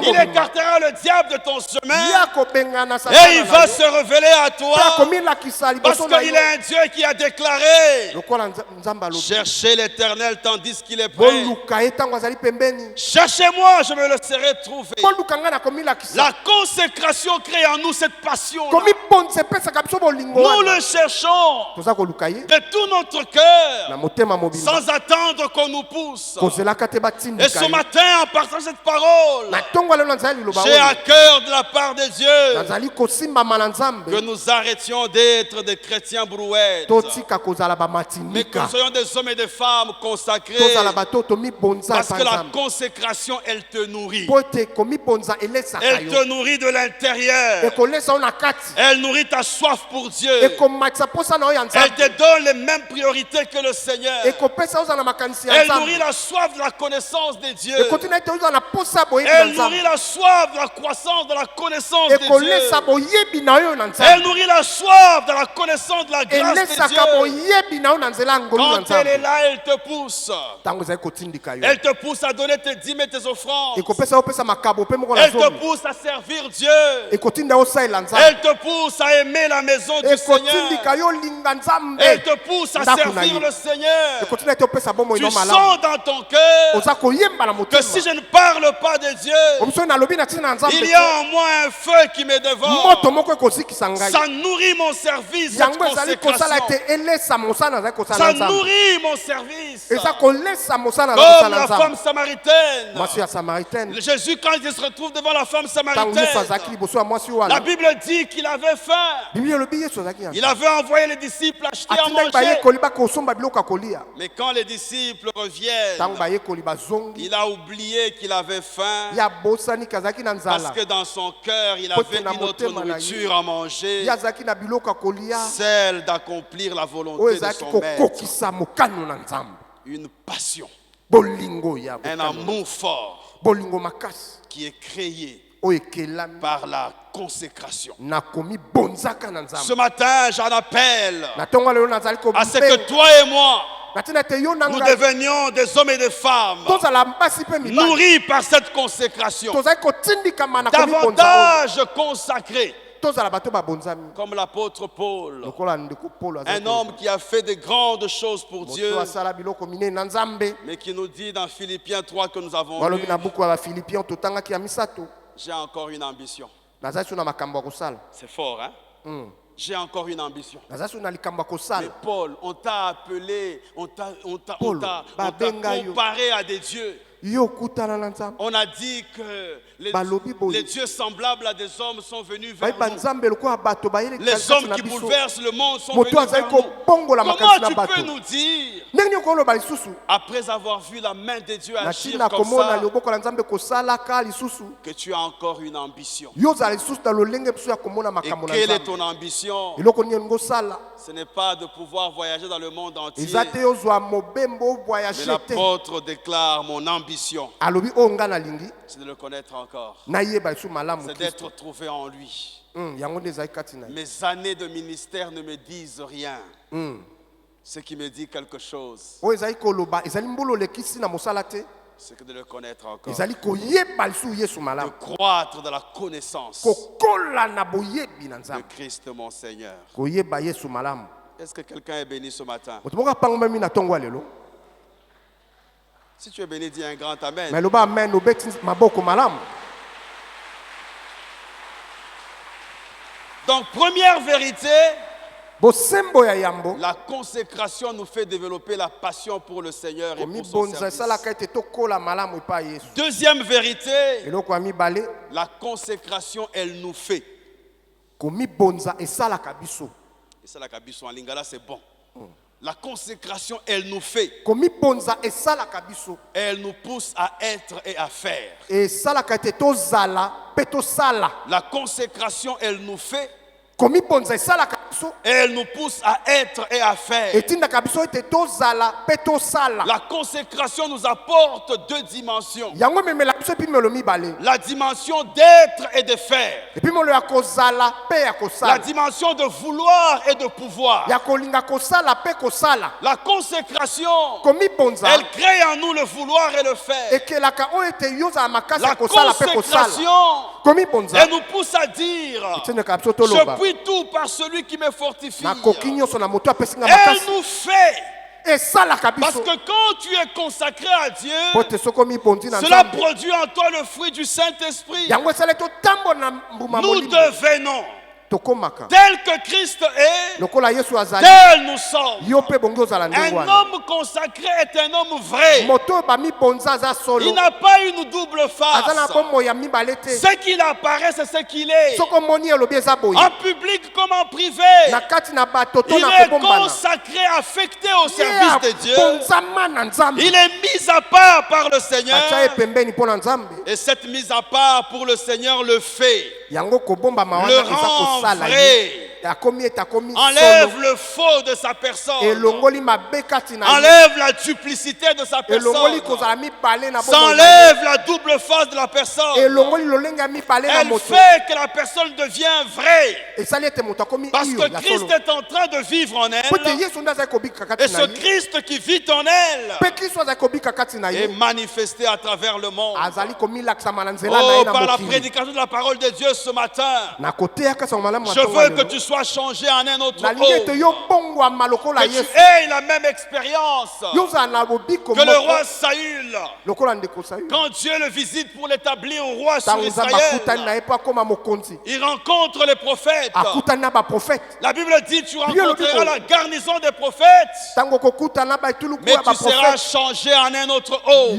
il écartera le diable de ton chemin et il va se révéler à toi, parce qu'il est un Dieu qui a déclaré: cherchez l'Éternel tandis qu'il est près. Cherchez-moi, je me le serai trouvé. La consécration crée en nous cette passion. Nous le cherchons de tout notre cœur, sans attendre qu'on nous pousse. Et ce matin, en partant cette parole, j'ai à cœur de la part de Dieu que nous arrêtions d'être des chrétiens brouettes, mais que nous soyons des hommes et des femmes consacrés, parce que la consécration, elle te nourrit. Elle te nourrit de l'intérieur. Elle nourrit ta soif pour Dieu. Elle te donne les mêmes priorités que le Seigneur. Elle nourrit la soif de la connaissance de Dieu. Elle nourrit la soif de la croissance de la connaissance de Dieu. Elle nourrit la soif de la connaissance de la grâce de Dieu. Quand elle est là, elle te pousse. Elle te pousse à donner tes dîmes et tes offrandes. Elle te pousse à servir Dieu. Elle te pousse à aimer la maison du Seigneur. Elle te pousse à servir le Seigneur. Tu sens dans ton cœur que si je ne parle pas de Dieu, il y a en moi un feu qui me dévore. Ça nourrit mon service, cette consécration. Ça nourrit mon service. Comme la femme samaritaine. Jésus, quand il se retrouve devant la femme samaritaine, la Bible dit qu'il avait faim. Il avait envoyé les disciples acheter à manger. Mais quand les disciples reviennent, il a oublié qu'il avait faim, parce que dans son cœur, il avait une autre nourriture à manger, celle d'accomplir la volonté de son maître. Une passion, un amour fort qui est créé par la consécration. Ce matin, j'en appelle à ce que toi et moi, nous devenions des hommes et des femmes nourris par cette consécration, davantage consacrés. Comme l'apôtre Paul, un homme qui a fait de grandes choses pour Dieu, mais qui nous dit dans Philippiens 3 que nous avons lu, j'ai encore une ambition. C'est fort, hein? J'ai encore une ambition. Mais Paul, on t'a appelé, on t'a comparé à des dieux. On a dit que les dieux semblables à des hommes sont venus vers nous. Les hommes qui bouleversent le monde sont venus vers nous. Comment tu peux nous dire, après avoir vu la main de Dieu agir comme ça, que tu as encore une ambition? Et quelle est ton ambition? Ce n'est pas de pouvoir voyager dans le monde entier. Mais l'apôtre déclare: mon ambition, c'est de le connaître encore. C'est d'être trouvé en lui. Mes années de ministère ne me disent rien. Ce qui me dit quelque chose, c'est que de le connaître encore, de croître dans la connaissance de Christ mon Seigneur. Est-ce que quelqu'un est béni ce matin? Si tu es béni, dis un grand amen. Donc, première vérité, la consécration nous fait développer la passion pour le Seigneur et pour son service. Deuxième vérité, la consécration, elle nous fait. Et ça, la kabiso en lingala, c'est bon. La consécration, elle nous fait. Elle nous pousse à être et à faire. La consécration, elle nous fait. Et elle nous pousse à être et à faire. La consécration nous apporte deux dimensions. La dimension d'être et de faire. La dimension de vouloir et de pouvoir. La consécration, elle crée en nous le vouloir et le faire. La consécration, elle nous pousse à dire: je puis tout par celui qui me fortifie. Elle nous fait. Parce que quand tu es consacré à Dieu, cela produit en toi le fruit du Saint-Esprit. Nous devenons Tel que Christ est, tel nous sommes. Un homme consacré est un homme vrai. Il n'a pas une double face. Ce qu'il apparaît, c'est ce qu'il est. En public comme en privé. Il est consacré, affecté au service de Dieu. Il est mis à part par le Seigneur. Et cette mise à part pour le Seigneur le fait. Le rend vrai. Enlève le faux de sa personne. Enlève la duplicité de sa personne. S'enlève la double face de la personne. Elle fait que la personne devient vraie. Parce que Christ est en train de vivre en elle. Et ce Christ qui vit en elle est manifesté à travers le monde. Oh, par la prédication de la parole de Dieu ce matin, je veux que tu sois changé en un autre homme. Que tu aies la même expérience que le roi Saül. Quand Dieu le visite pour l'établir au roi sur Israël, il rencontre les prophètes. La Bible dit tu rencontreras la garnison des prophètes, mais tu seras changé en un autre homme.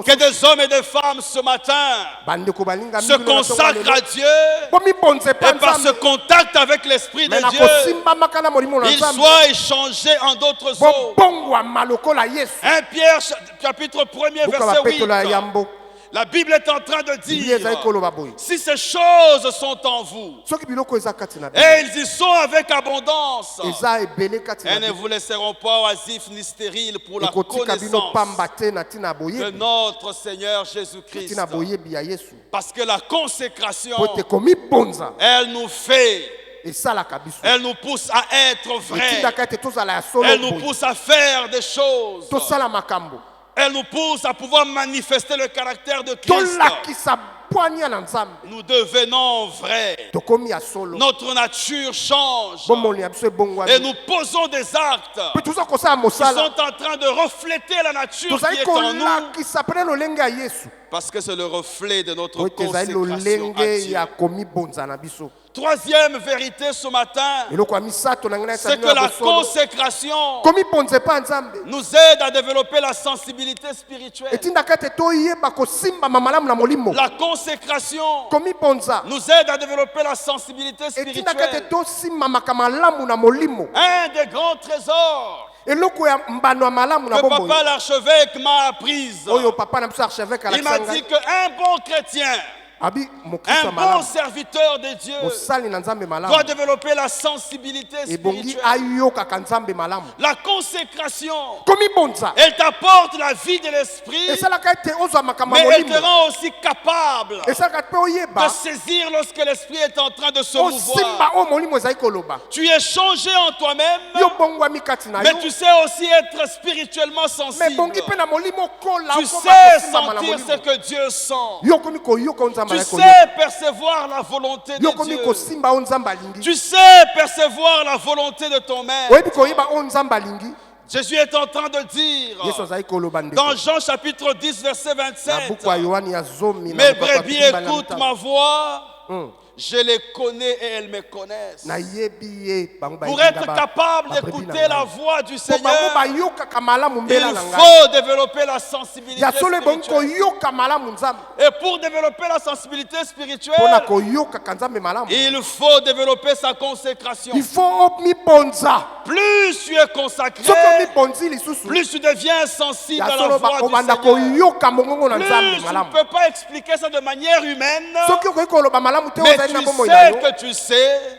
Que des hommes et des femmes ce matin se consacrent à Dieu et par ce contact avec l'Esprit de Dieu, ils soient échangés en d'autres hommes. 1 Pierre chapitre 1er verset 8. La Bible est en train de dire, si ces choses sont en vous, et ils y sont avec abondance, elles ne vous laisseront pas oisifs ni stériles pour la connaissance de notre Seigneur Jésus-Christ. Parce que la consécration, elle nous fait, elle nous pousse à être vrais, elle nous pousse à faire des choses, elle nous pousse à pouvoir manifester le caractère de Christ. Nous devenons vrais. Notre nature change. Et nous posons des actes qui sont en train de refléter la nature qui est en nous. Parce que c'est le reflet de notre consécration à Dieu. Troisième vérité ce matin, c'est que la consécration nous aide à développer la sensibilité spirituelle. La consécration nous aide à développer la sensibilité spirituelle. Un des grands trésors que papa l'archevêque m'a apprise, il m'a dit qu'un bon chrétien, un bon serviteur de Dieu doit développer la sensibilité spirituelle. La consécration, elle t'apporte la vie de l'esprit, mais elle te rend aussi capable de saisir lorsque l'esprit est en train de se mouvoir. Tu es changé en toi-même, mais tu sais aussi être spirituellement sensible. Tu sais sentir ce que Dieu sent. Tu sais percevoir la volonté de Dieu. Tu sais percevoir la volonté de ton maître. Jésus est en train de dire dans Jean chapitre 10 verset 27, mes brebis écoutent ma voix. Je les connais et elles me connaissent. Pour être capable d'écouter la voix du Seigneur, il faut développer la sensibilité spirituelle. Et pour développer la sensibilité spirituelle, il faut développer sa consécration. Plus tu es consacré, plus tu deviens sensible à la voix du Seigneur. Plus tu ne peux pas expliquer ça de manière humaine, mais tu sais que tu sais,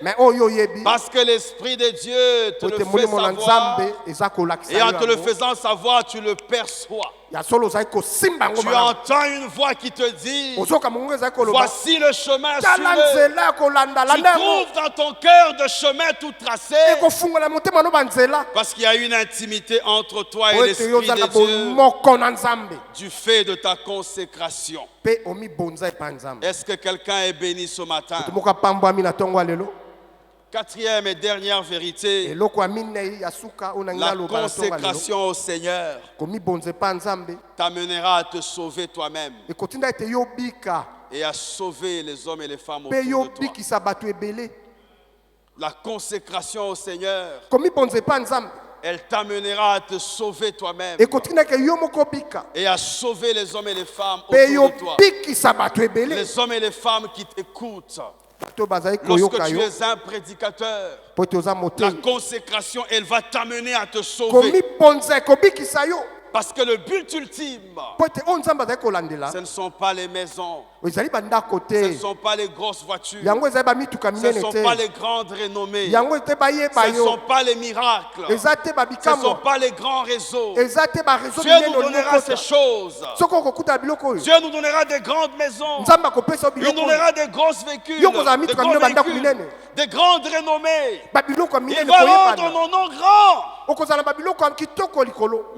parce que l'Esprit de Dieu te le fait savoir, et en te le faisant savoir, tu le perçois. Tu entends une voix qui te dit, voici le chemin, suis-le. Tu trouves dans ton cœur de chemin tout tracé, parce qu'il y a une intimité entre toi et l'Esprit de Dieu, du fait de ta consécration. Est-ce que quelqu'un est béni ce matin? Quatrième et dernière vérité, la consécration au Seigneur t'amènera à te sauver toi-même. et à sauver les hommes et les femmes autour de toi. La consécration au Seigneur, elle t'amènera à te sauver toi-même et à sauver les hommes et les femmes autour de toi. Les hommes et les femmes qui t'écoutent. Lorsque tu es un prédicateur, la consécration, elle va t'amener à te sauver. Parce que le but ultime, ce ne sont pas les maisons, ce ne sont pas les grosses voitures, ce ne sont pas les grandes renommées, ce ne sont pas les miracles, ce ne sont pas les grands réseaux. Dieu nous donnera ces choses. Dieu nous donnera des grandes maisons, il nous donnera des grosses véhicules, des grandes renommées. Il va rendre nos noms grands. Mais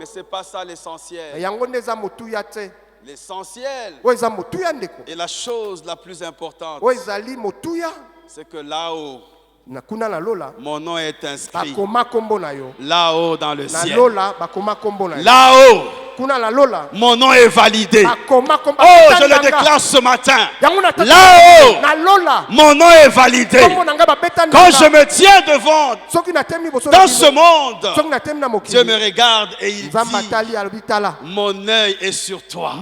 ce n'est pas ça l'essentiel. L'essentiel et la chose la plus importante, c'est que là-haut, mon nom est inscrit. Là-haut dans le ciel. Là-haut, mon nom est validé. Oh, je le déclare ce matin. Là-haut, mon nom est validé. Quand je me tiens devant, dans ce monde, Dieu me regarde et il dit, mon œil est sur toi.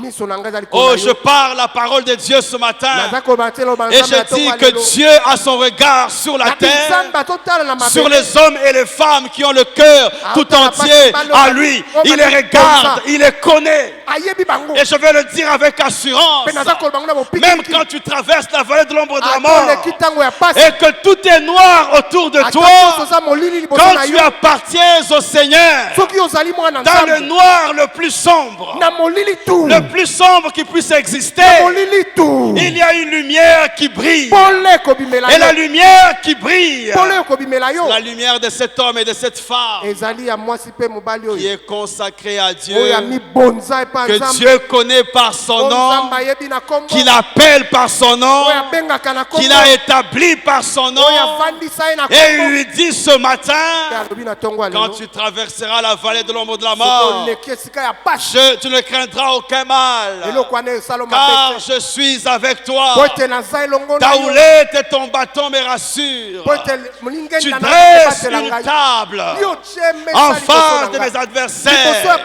Oh, je parle la parole de Dieu ce matin. Et je dis que Dieu a son regard sur la terre, sur les hommes et les femmes qui ont le cœur tout entier à lui. Il les regarde, il les connaît. Et je vais le dire avec assurance. Même quand tu traverses la vallée de l'ombre de la mort et que tout est noir autour de toi, quand tu appartiens au Seigneur, dans le noir le plus sombre qui puisse exister, il y a une lumière qui brille. Et la lumière qui brille, la lumière de cet homme et de cette femme qui est consacrée à Dieu, que Dieu connaît par son nom, qu'il appelle par son nom, qu'il a établi par son nom. Et il lui dit ce matin, quand tu traverseras la vallée de l'ombre de la mort, tu ne craindras aucun mal, car je suis avec toi. Ta houlette et ton bâton me rassurent. Tu dresses une table en face de mes adversaires.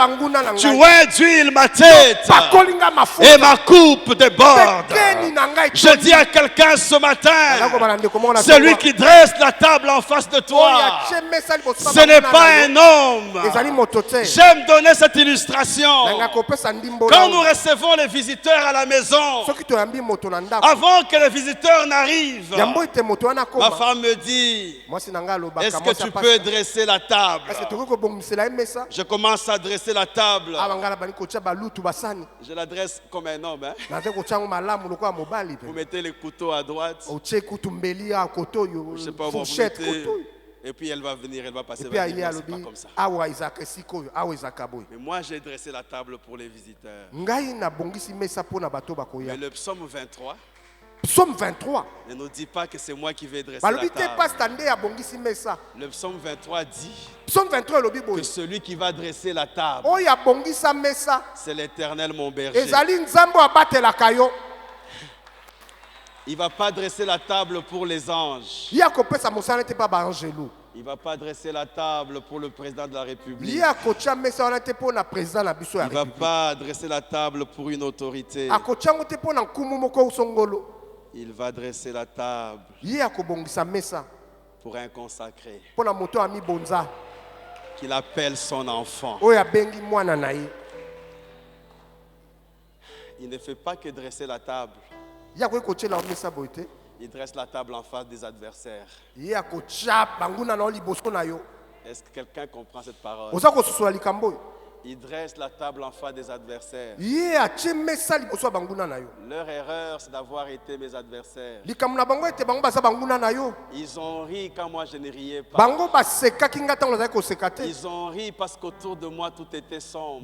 Tu oins d'huile ma tête et ma coupe déborde. Je dis à quelqu'un ce matin, celui qui dresse la table en face de toi, ce n'est pas un homme. J'aime donner cette illustration. Quand nous recevons les visiteurs à la maison, avant que les visiteurs n'arrivent, ma femme me dit, est-ce que tu peux dresser la table? Je commence à dresser la table. Je la dresse comme un homme. Vous mettez les couteaux à droite. Je ne sais pas où vous mettez. Et puis elle va venir, elle va passer. C'est pas comme ça. Mais moi j'ai dressé la table pour les visiteurs. Mais le psaume 23. Psaume 23. Ne nous dit pas que c'est moi qui vais dresser la table. Le psaume 23 dit que celui qui va dresser la table, c'est l'Éternel mon berger. Il ne va pas dresser la table pour les anges. Il ne va pas dresser la table pour le président de la République. Il ne va pas dresser la table pour une autorité. Il va dresser la table pour un consacré qu'il appelle son enfant. Il ne fait pas que dresser la table. Il dresse la table en face des adversaires. Est-ce que quelqu'un comprend cette parole? Il dresse la table en face des adversaires. Leur erreur, c'est d'avoir été mes adversaires. Ils ont ri quand moi je ne riais pas. Ils ont ri parce qu'autour de moi tout était sombre.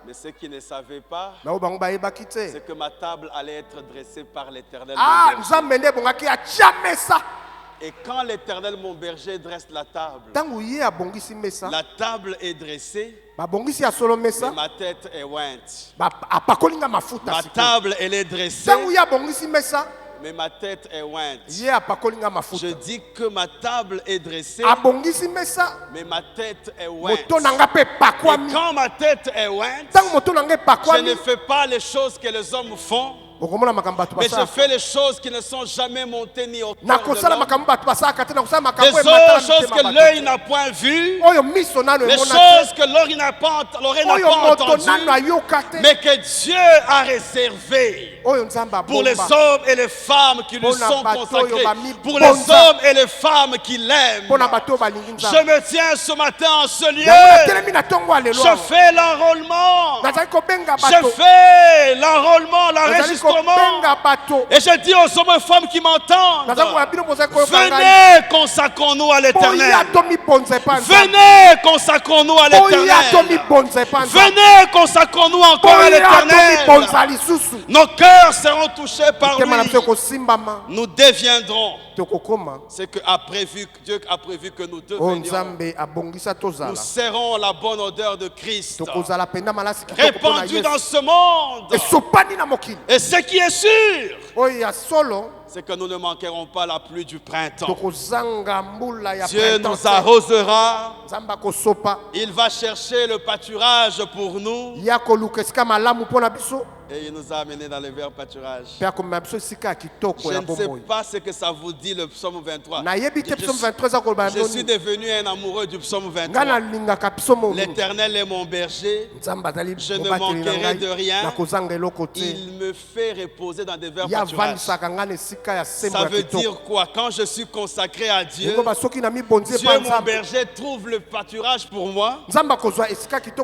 Mais ce qu'ils ne savaient pas, c'est que ma table allait être dressée par l'Éternel. Et quand l'Éternel mon berger dresse la table est dressée Mais ma tête est ointe. Ma table, elle est dressée. Mais ma tête est ointe. Je dis que ma table est dressée. Mais ma tête est ointe. Et quand ma tête est ointe, je ne fais pas les choses que les hommes font. Mais je fais les choses qui ne sont jamais montées ni au cœur de l'homme. Les autres choses que l'œil n'a point vues, les choses que l'oreille n'a pas entendues, mais que Dieu a réservées pour les hommes et les femmes qui lui sont consacrés, pour les hommes et les femmes qui l'aiment. Je me tiens ce matin en ce lieu. Je fais l'enrôlement. Je fais l'enrôlement, l'enregistrement. Et je dis aux hommes et femmes qui m'entendent, venez, consacrons-nous à l'Éternel. Venez, consacrons-nous à l'Éternel. Venez, consacrons-nous encore à l'Éternel. Nos cœurs seront touchés par lui. Nous deviendrons ce que Dieu a prévu que nous devenions. Nous serons la bonne odeur de Christ, répandue dans ce monde. Et ce qui est sûr, c'est que nous ne manquerons pas la pluie du printemps. Dieu nous arrosera. Il va chercher le pâturage pour nous. Et il nous a amenés dans le vert pâturage. Je ne sais pas ce que ça vous dit le psaume 23. Je suis devenu un amoureux du psaume 23. L'Éternel est mon berger. Je ne manquerai de rien. Il me fait reposer dans des verts pâturages. Ça veut dire quoi? Quand je suis consacré à Dieu, Dieu mon berger trouve le pâturage pour moi.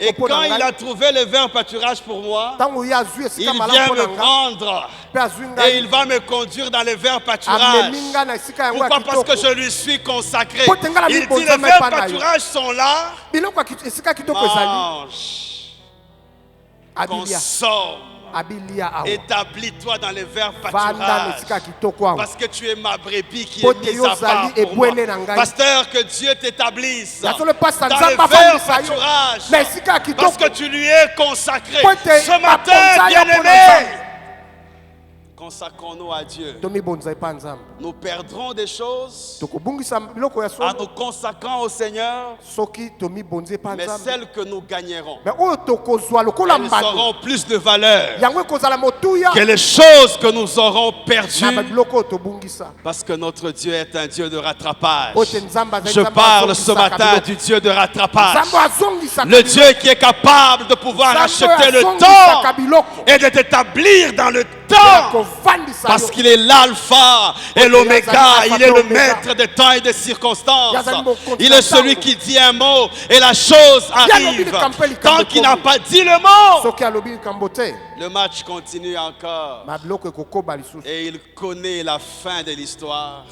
Et quand il a trouvé le vert pâturage pour moi, il vient me prendre et il va me conduire dans les verts pâturages. Pourquoi? Parce que je lui suis consacré. Il dit les verts pâturages sont là. Mange, consomme, établis-toi dans les verts pâturages. Parce que tu es ma brebis qui est mise à part pour moi. Pasteur, que Dieu t'établisse dans les verts pâturages. Parce que tu lui es consacré. Ce matin, bien-aimé, consacrons-nous à Dieu. Nous perdrons des choses en nous consacrant au Seigneur, mais celles que nous gagnerons, elles auront plus de valeur que les choses que nous aurons perdues, parce que notre Dieu est un Dieu de rattrapage. Je parle ce matin du Dieu de rattrapage, le Dieu qui est capable de pouvoir acheter le temps et de t'établir dans le temps. Parce qu'il est l'alpha et l'oméga, il est le maître des temps et des circonstances. Il est celui qui dit un mot et la chose arrive. Tant qu'il n'a pas dit le mot, le match continue encore. Et il connaît la fin de l'histoire.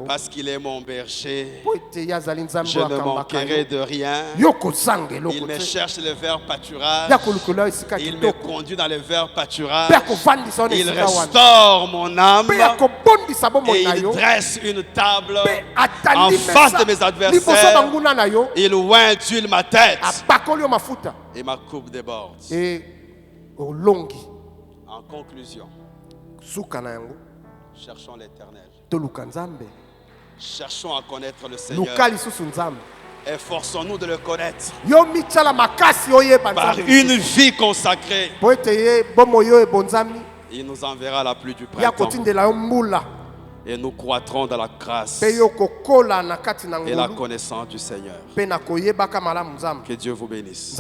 Parce qu'il est mon berger, je ne manquerai de rien. Il me cherche le vert pâturage. Il me conduit dans le vert pâturage. Il restaure mon âme et il dresse une table en face de mes adversaires. Il oint d'huile ma tête et ma coupe déborde. En conclusion, cherchons l'Éternel. Cherchons à connaître le Seigneur. Efforçons-nous de le connaître par une vie consacrée. Il nous enverra la pluie du printemps. Et nous croîtrons dans la grâce et la connaissance du Seigneur. Que Dieu vous bénisse.